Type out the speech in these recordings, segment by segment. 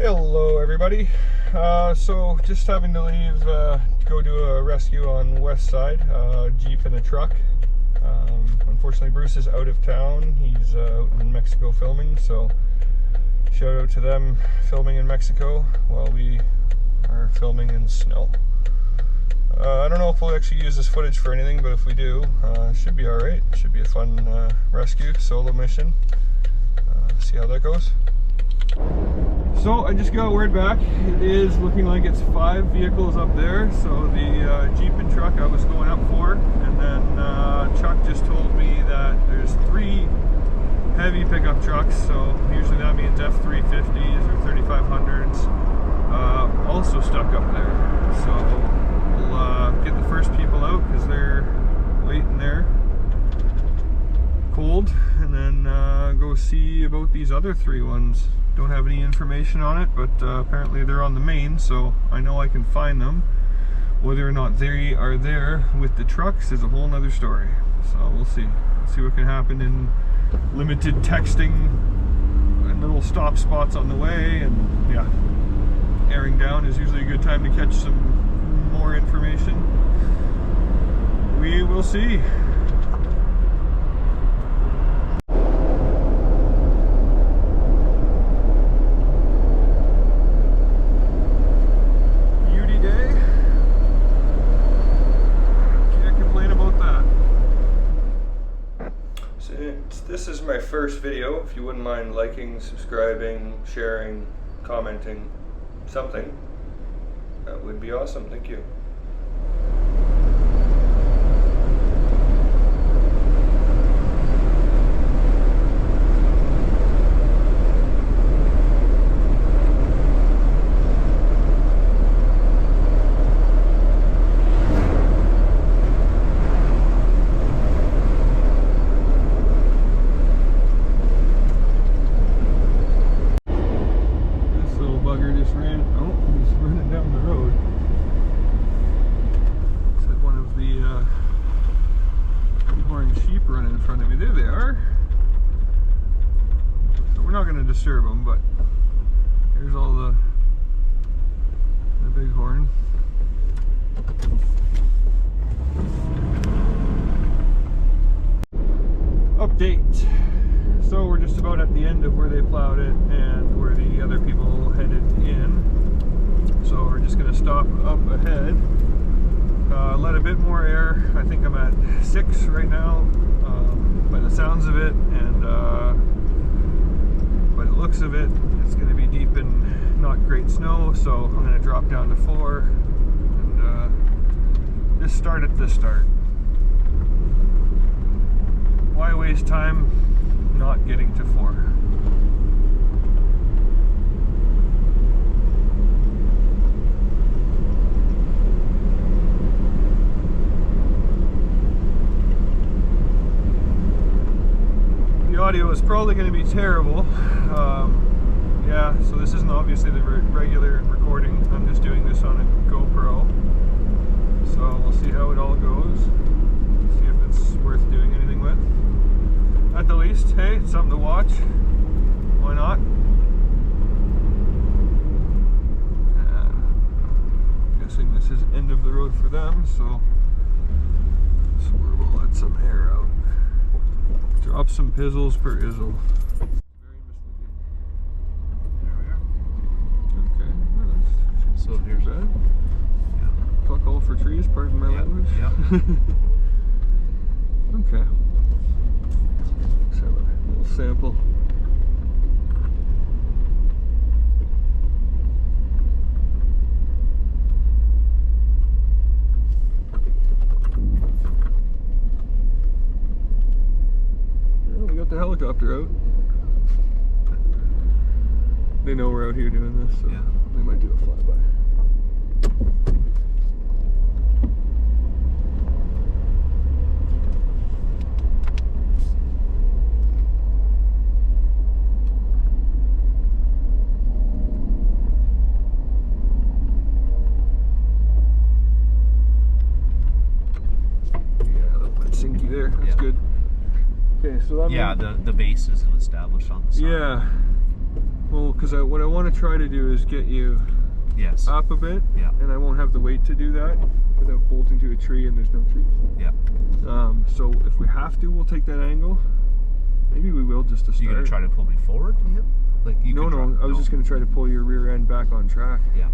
Hello everybody. So just having to leave to go do a rescue on West Side, Jeep and a truck. Unfortunately Bruce is out of town. He's out in Mexico filming, so shout out to them filming in Mexico while we are filming in snow. I don't know if we'll actually use this footage for anything, but if we do, it should be alright. It should be a fun rescue, solo mission. See how that goes. So I just got word back. It is looking like it's 5 vehicles up there. So the Jeep and truck I was going up for, and then Chuck just told me that there's 3 heavy pickup trucks. So usually that means F-350s or 3500s, also stuck up there. So we'll get the first people out because they're waiting there, cold, and then go see about these other 3 ones. Don't have any information on it, but apparently they're on the main, so I know I can find them. Whether or not they are there with the trucks is a whole nother story. So we'll see. See what can happen in limited texting and little stop spots on the way, and yeah, airing down is usually a good time to catch some more information. We will see. This is my first video. If you wouldn't mind liking, subscribing, sharing, commenting, something, that would be awesome. Thank you. Disturb them, but here's all the bighorn. Update. So we're just about at the end of where they plowed it and where the other people headed in. So we're just going to stop up ahead, let a bit more air. I think I'm at 6 right now, by the sounds of it, and by the looks of it, it's going to be deep in not great snow, so I'm going to drop down to 4 and just start at the start. Why waste time not getting to 4? The audio is probably going to be terrible. Yeah, so this isn't obviously the regular recording. I'm just doing this on a GoPro. So we'll see how it all goes. See if it's worth doing anything with. At the least, hey, it's something to watch. Why not? Guessing this is end of the road for them, so we'll let some air out. Drop some pizzles per izzle. So here's that. Yeah. Fuck all for trees, pardon my language. Yeah. Okay. Let's have a little sample. Yeah, we got the helicopter out. They know we're out here doing this, so yeah, they might do a flyby. Yeah, a little bit sinky there. That's good. Okay, so that the base is established on the side. Yeah. Well, because what I want to try to do is get you Yes. up a bit, Yeah. and I won't have the weight to do that without bolting to a tree, and there's no trees. Yeah. So if we have to, we'll take that angle. Maybe we will just to start. You gonna try to pull me forward to him? Like you? No, could no. try- I was just gonna try to pull your rear end back on track. Yeah.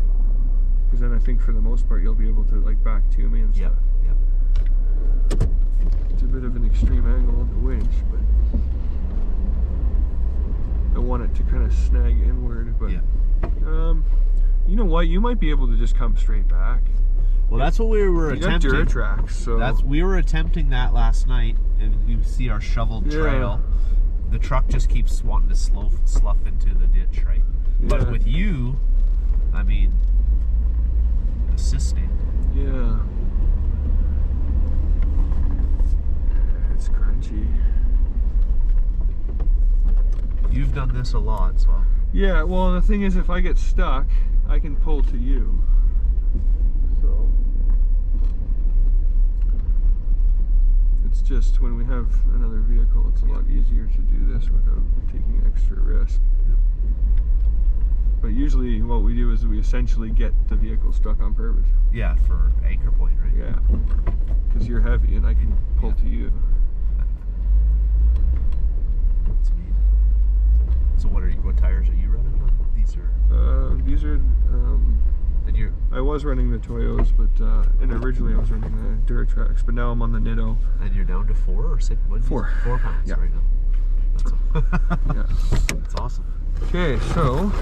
Because then I think for the most part you'll be able to like back to me and Yeah. stuff. Yeah. It's a bit of an extreme angle on the winch, but I want it to kind of snag inward. But Yeah. you know what? You might be able to just come straight back. Well, that's what we were You got attempting. Duratrax, so We were attempting that last night, and you see our shoveled Yeah. trail. The truck just keeps wanting to slough into the ditch, right? But Yeah. with you, I mean, assisting. yeah, it's crunchy. You've done this a lot, so Yeah, well, the thing is, if I get stuck, I can pull to you. So it's just when we have another vehicle, it's a lot easier to do this without taking extra risk. Yep. But usually, what we do is we essentially get the vehicle stuck on purpose. yeah, for anchor point, right? Yeah, because you're heavy and I can pull to you. That's amazing. So what tires are you running on? These are, and you're, I was running the Toyos, but and originally I was running the Duratrax, but now I'm on the Nitto. and you're down to 4 or 6? What did you 4. say? 4 pounds Yeah. right now. Yeah. That's awesome. Okay, so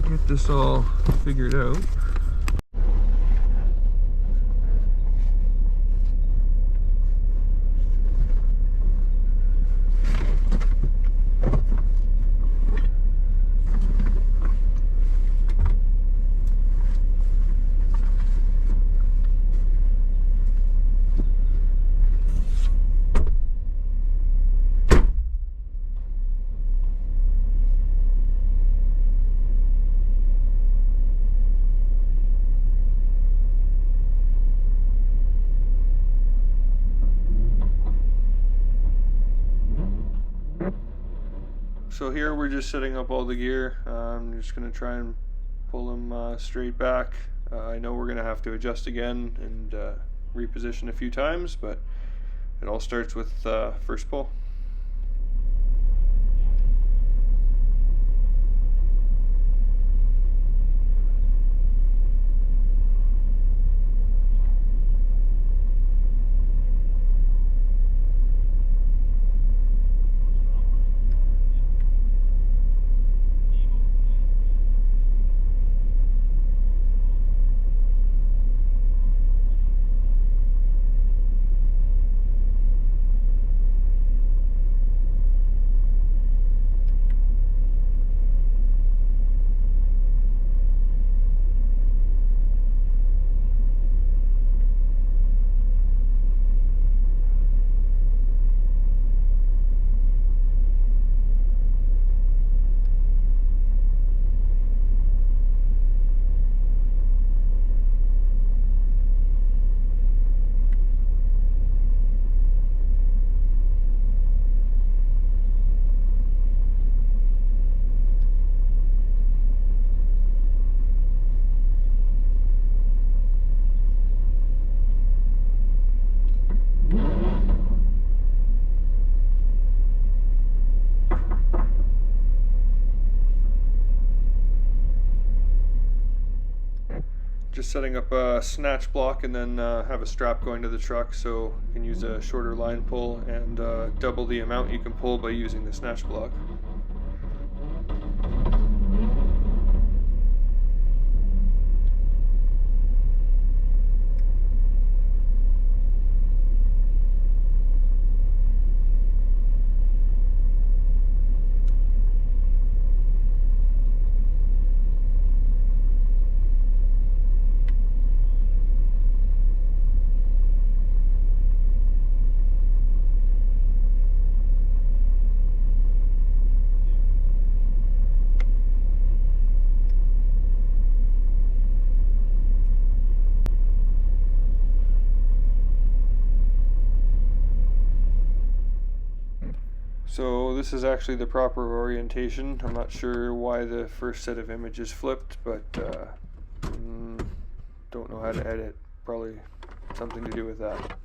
get this all figured out. So here we're just setting up all the gear. I'm just going to try and pull them straight back. I know we're going to have to adjust again and reposition a few times, but it all starts with first pull. Just setting up a snatch block and then have a strap going to the truck, so you can use a shorter line pull and double the amount you can pull by using the snatch block. So this is actually the proper orientation. I'm not sure why the first set of images flipped, but don't know how to edit. Probably something to do with that.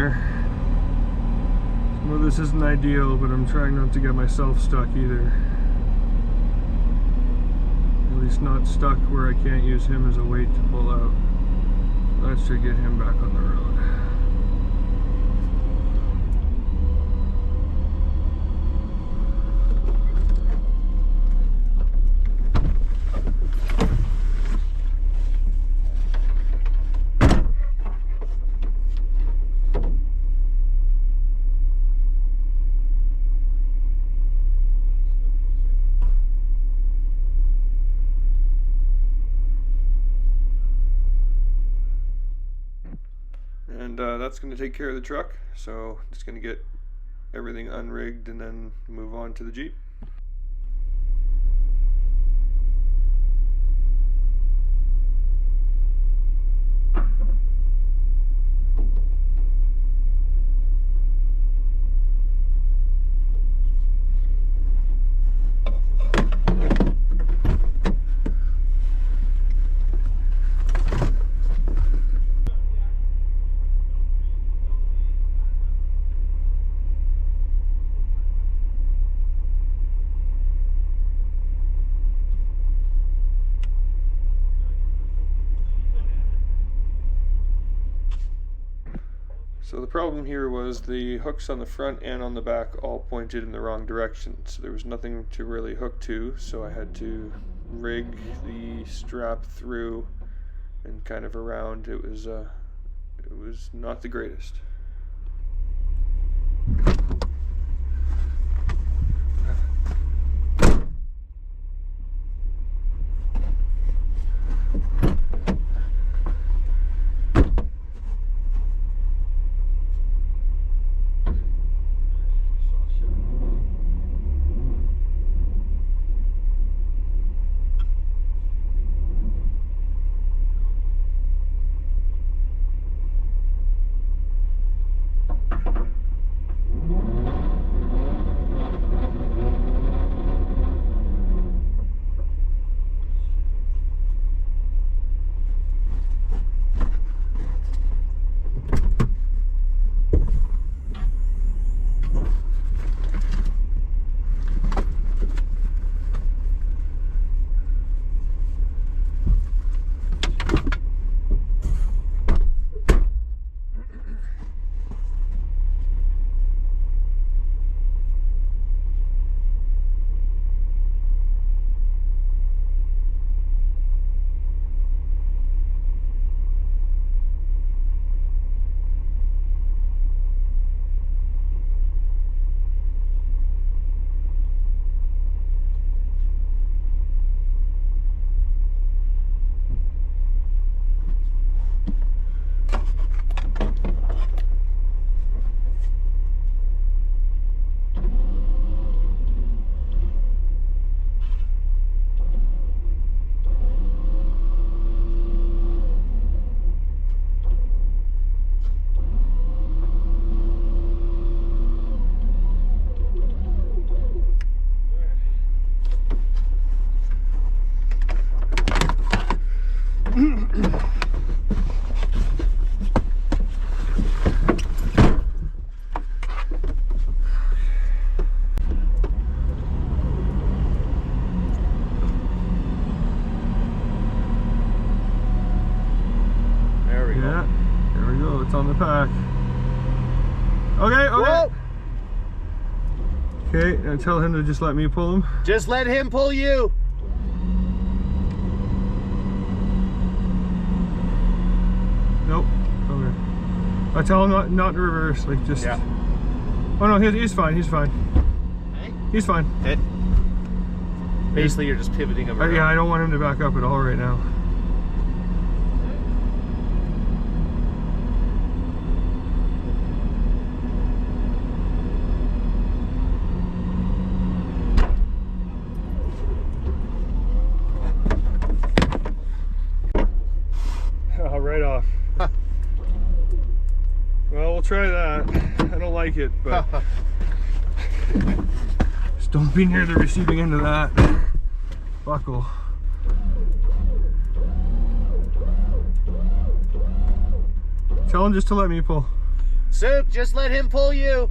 there. Well, this isn't ideal, but I'm trying not to get myself stuck either. At least not stuck where I can't use him as a weight to pull out. That should get him back on the road. And that's going to take care of the truck, so just going to get everything unrigged and then move on to the Jeep. So the problem here was the hooks on the front and on the back all pointed in the wrong direction, so there was nothing to really hook to, so I had to rig the strap through and kind of around. It was not the greatest. It's on the pack. Okay, okay. Whoa. Okay, and tell him to just let me pull him. Just let him pull you. Nope. Okay. I tell him not to reverse, like just. Yeah. Oh no, he's fine. He's fine. Hey? He's fine. Hit. Basically, you're just pivoting him around. Yeah, I don't want him to back up at all right now. Right off. Well, we'll try that. I don't like it, but just don't be near the receiving end of that buckle. Tell him just to let me pull. Sook, just let him pull you.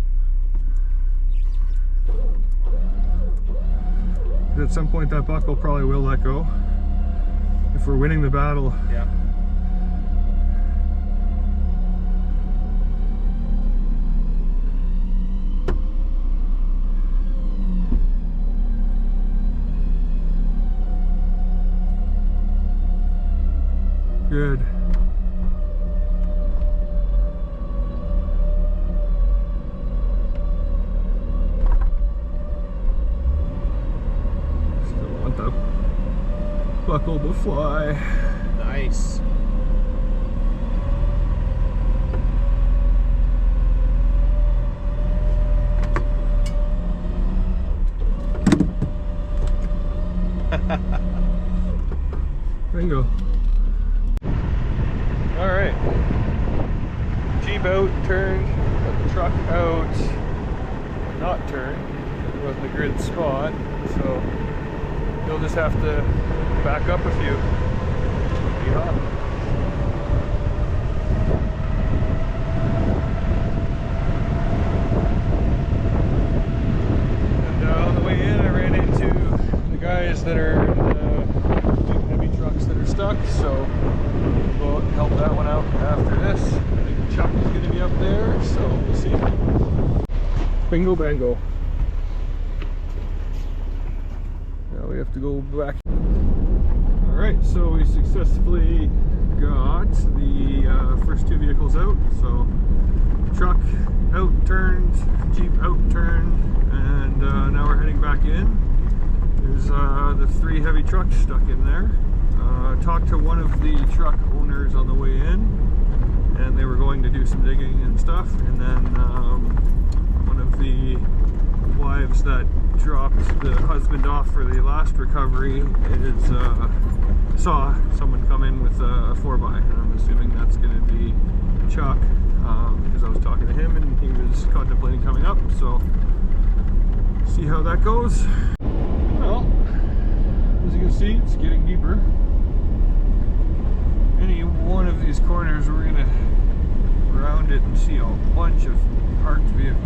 At some point that buckle probably will let go. If we're winning the battle. Yeah. Good. Still want the buckle to fly. Nice. Bingo. All right. Jeep out, turned, got the truck out, not turned. It wasn't a good spot, so you'll just have to back up a few. Yeah. And on the way in, I ran into the guys that are big heavy trucks that are stuck, so we'll help that one out after this. I think Chuck is going to be up there, so we'll see. Bingo bango. Now we have to go back. Alright, so we successfully got the first two vehicles out. So truck out turned, Jeep out turned, and now we're heading back in. There's the three heavy trucks stuck in there. Talked to one of the truck owners on the way in, and they were going to do some digging and stuff, and then one of the wives that dropped the husband off for the last recovery is saw someone come in with a 4x, and I'm assuming that's going to be Chuck, because I was talking to him and he was contemplating coming up, so see how that goes. Well, as you can see, it's getting deeper. Any one of these corners we're going to round it and see a bunch of parked vehicles.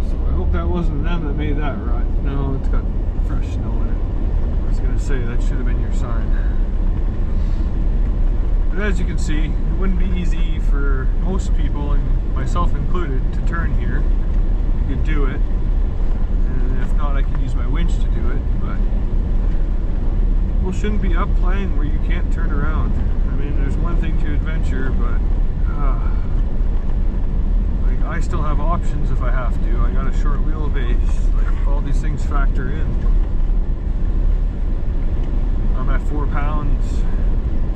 So I hope that wasn't them that made that rut. No, it's got fresh snow in it. I was going to say that should have been your sign. But as you can see, it wouldn't be easy for most people, and myself included, to turn here. You could do it, and if not, I can use my winch to do it, but people shouldn't be up playing where you can't turn around. I mean, there's one thing to adventure, but like, I still have options if I have to. I got a short wheelbase. Like, all these things factor in. I'm at 4 pounds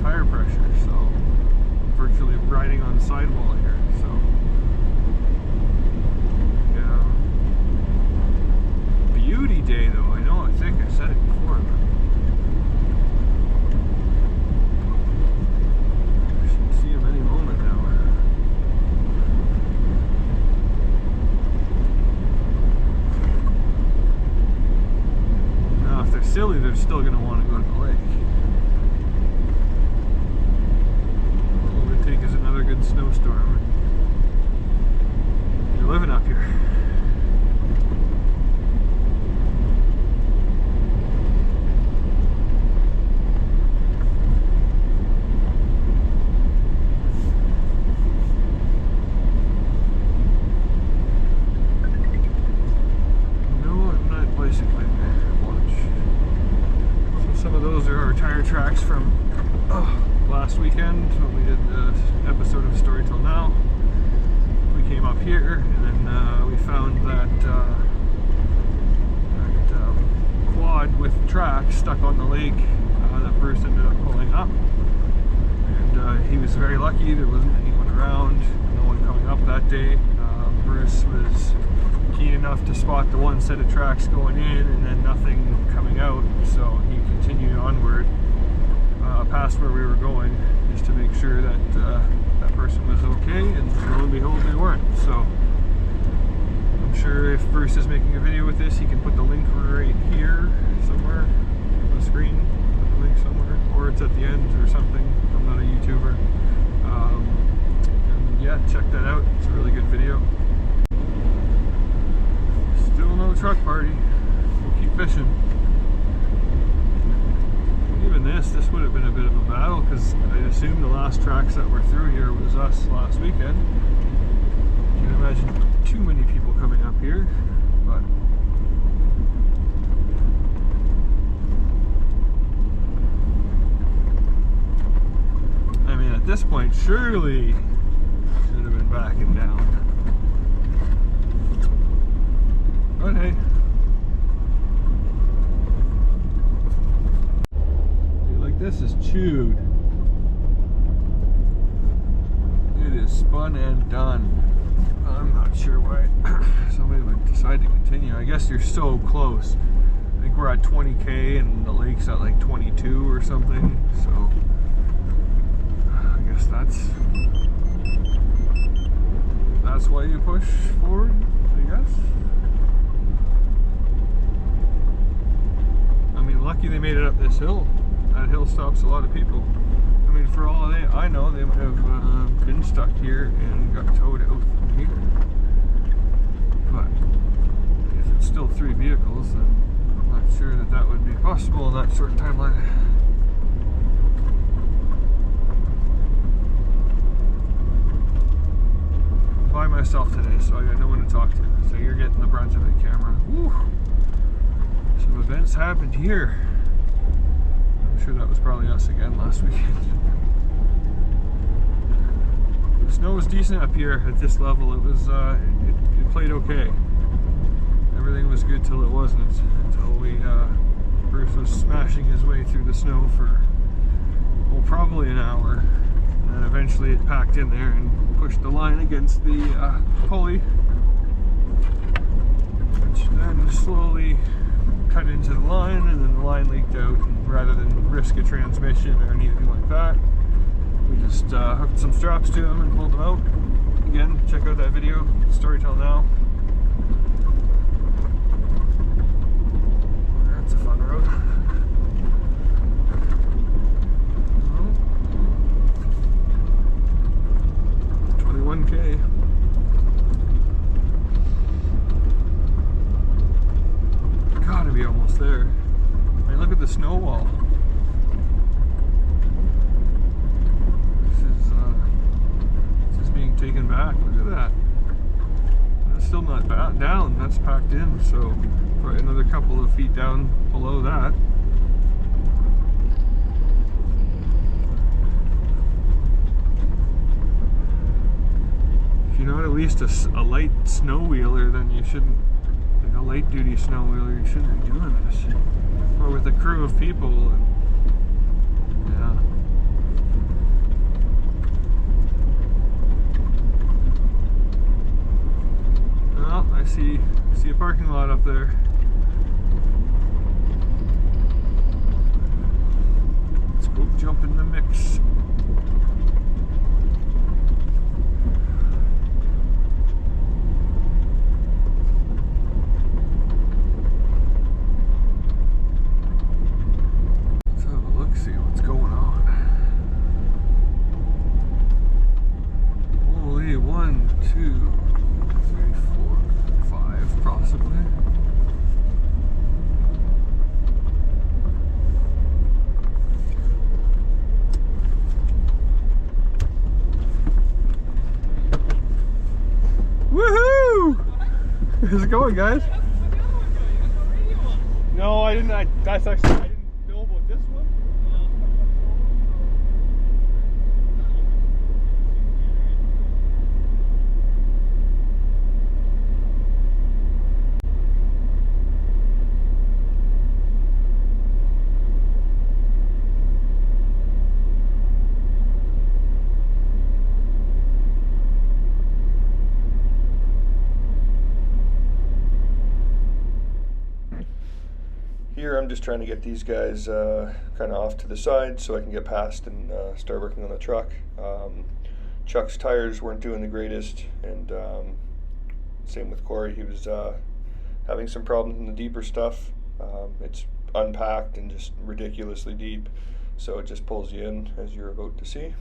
tire pressure, so I'm virtually riding on the sidewall here. So yeah, beauty day though. I know. I think I said it before. But silly, they're still going to want to go to the lake. All it would take is another good snowstorm, and you're living up here. No, I'm not bicycling. Some of those are our tire tracks from last weekend when we did the episode of Story Till Now. We came up here, and then we found that, quad with tracks stuck on the lake that Bruce ended up pulling up. And he was very lucky. There wasn't anyone around, no one coming up that day. Bruce was keen enough to spot the one set of tracks going in and then nothing coming out, so he continued onward past where we were going just to make sure that that person was okay, and lo and behold, they weren't. So I'm sure if Bruce is making a video with this, he can put the link right here somewhere on the screen, put the link somewhere, or it's at the end or something. I'm not a YouTuber. And yeah, check that out. It's a really good video. Still no truck party. We'll keep fishing. Even this would have been a bit of a battle, because I assume the last tracks that were through here was us last weekend. Can't imagine too many people coming up here, but I mean, at this point, surely should have been backing down. But hey. This is chewed. It is spun and done. I'm not sure why somebody would decide to continue. I guess you're so close. I think we're at 20K and the lake's at like 22 or something. So I guess that's why you push forward, I guess. I mean, lucky they made it up this hill. That hill stops a lot of people. I mean, for all I know, they might have been stuck here and got towed out from here. But if it's still 3 vehicles, then I'm not sure that would be possible in that short timeline. I'm by myself today, so I got no one to talk to. So you're getting the brunt of the camera. Woo! Some events happened here. I'm sure that was probably us again last weekend. The snow was decent up here at this level. It was it played okay. Everything was good till it wasn't. Until Bruce was smashing his way through the snow for, well, probably an hour. And then eventually it packed in there and pushed the line against the pulley, which then slowly cut into the line, and then the line leaked out, and rather than risk a transmission or anything like that, we just hooked some straps to them and pulled them out. Again, check out that video, Storytell Now. That's a fun road. 21K. Gotta be almost there. I mean, look at the snow wall. This is being taken back. Look at that. That's still not down. That's packed in. So probably another couple of feet down below that. If you're not at least a light snow wheeler, then you shouldn't. A light duty snow wheeler, you shouldn't be doing this. Or with a crew of people. And, yeah. Well, I see a parking lot up there. Let's go jump in the mix. See what's going on. Holy, 1, 2, 3, 4, 5, possibly. Woohoo! How's it going, guys? No, I didn't. That's actually, I didn't know about this one. Here I'm just trying to get these guys kind of off to the side so I can get past and start working on the truck. Chuck's tires weren't doing the greatest, and same with Corey. He was having some problems in the deeper stuff. It's unpacked and just ridiculously deep. So it just pulls you in, as you're about to see.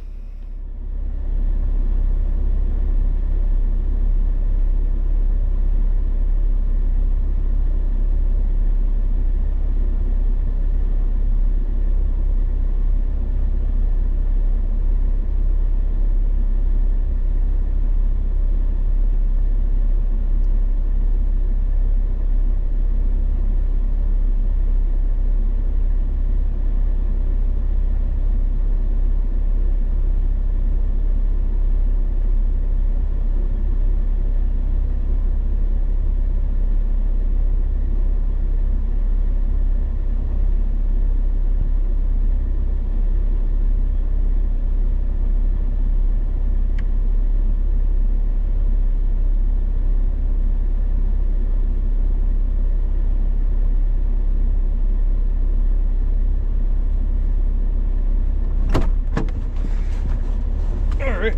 Alright,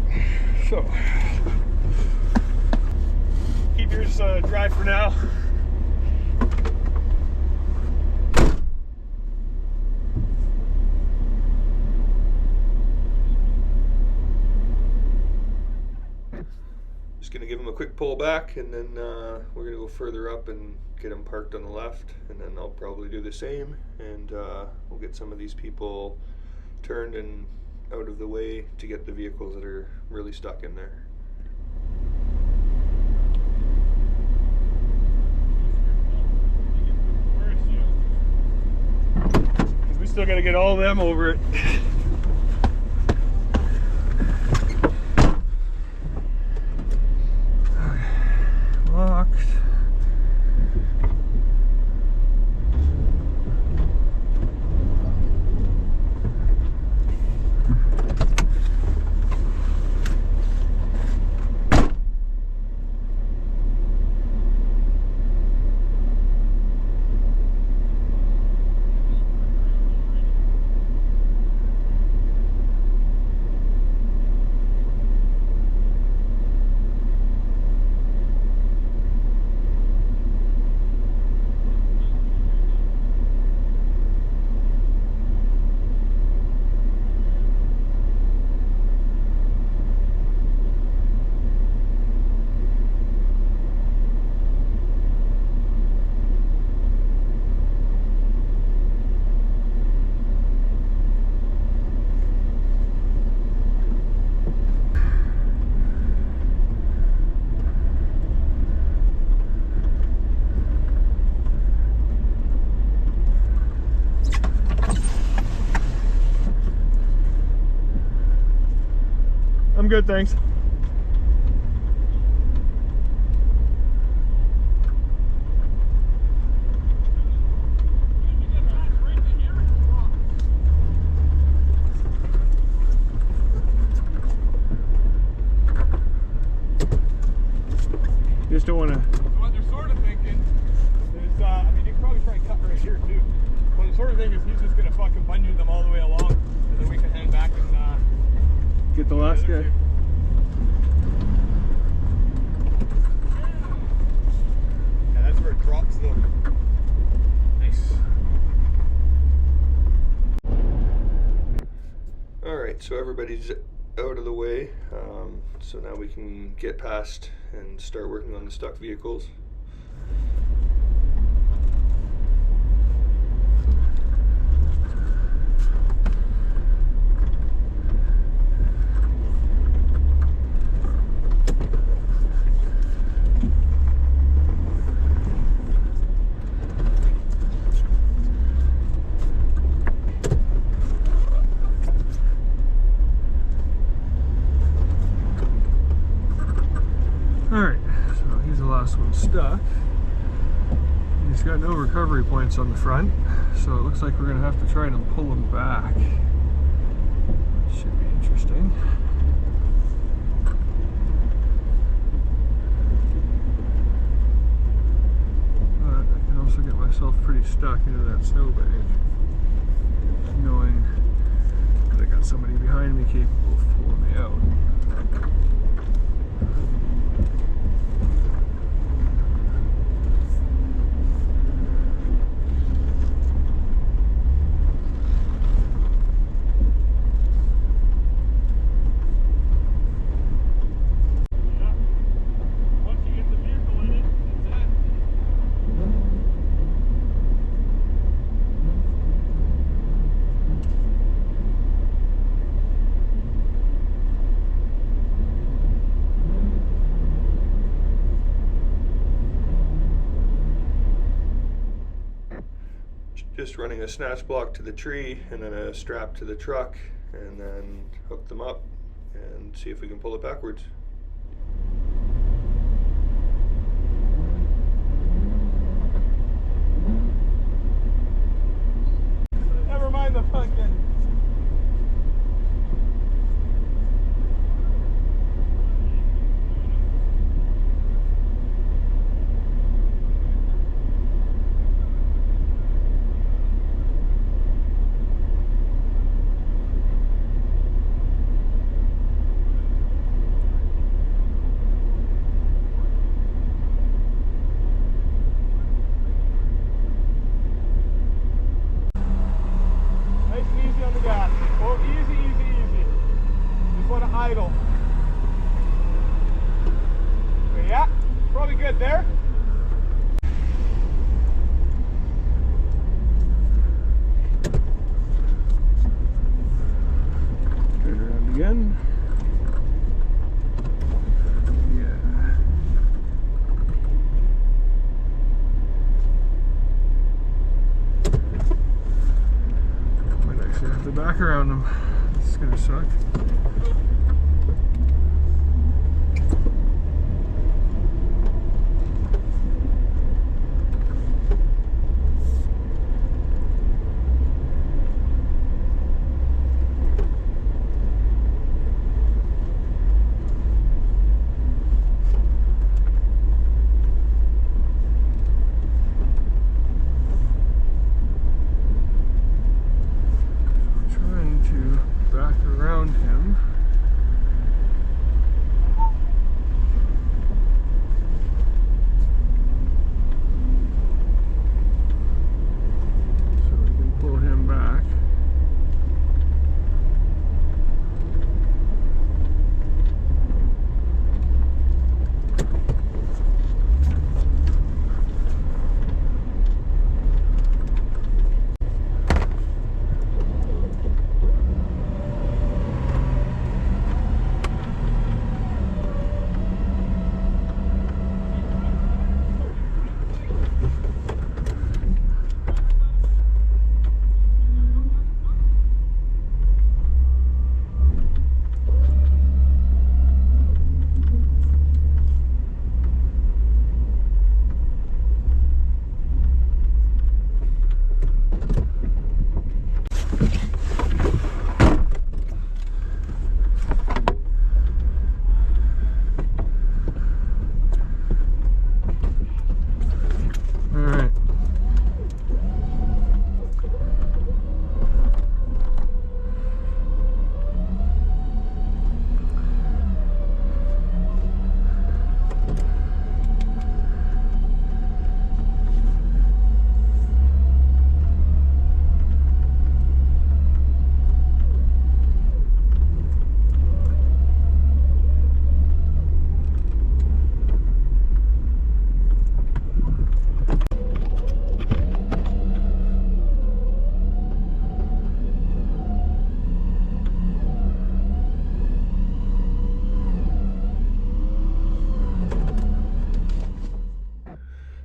so keep yours dry for now. Just gonna give them a quick pull back, and then we're gonna go further up and get them parked on the left, and then I'll probably do the same, and we'll get some of these people turned and out of the way to get the vehicles that are really stuck in there. Because we still got to get all of them over it. Locked. I'm good, thanks. You just don't want to. So what they're sort of thinking is, I mean, you can probably try and cut right here too. What they're sort of thinking is he's just gonna fucking bungee them all the way along, and then we can hang back and Get the last guy. Yeah, that's where it drops though. Nice. Alright, so everybody's out of the way. So now we can get past and start working on the stuck vehicles. Alright, so he's the last one stuck. He's got no recovery points on the front, so it looks like we're going to have to try and pull him back. Should be interesting. But I can also get myself pretty stuck into that snowbank, knowing that I got somebody behind me capable of pulling me out. just running a snatch block to the tree and then a strap to the truck, and then hook them up and see if we can pull it backwards. Never mind the fucking. Nice and easy on the gas. Oh, easy, easy, easy. Just want to idle. But yeah, probably good there. Turn around again. Yeah. Might actually have to back around them. This is gonna suck. Trying to back around him. So we can pull him back. All right.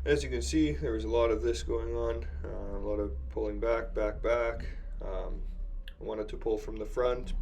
As you can see, there was a lot of this going on, a lot of pulling back. I wanted to pull from the front,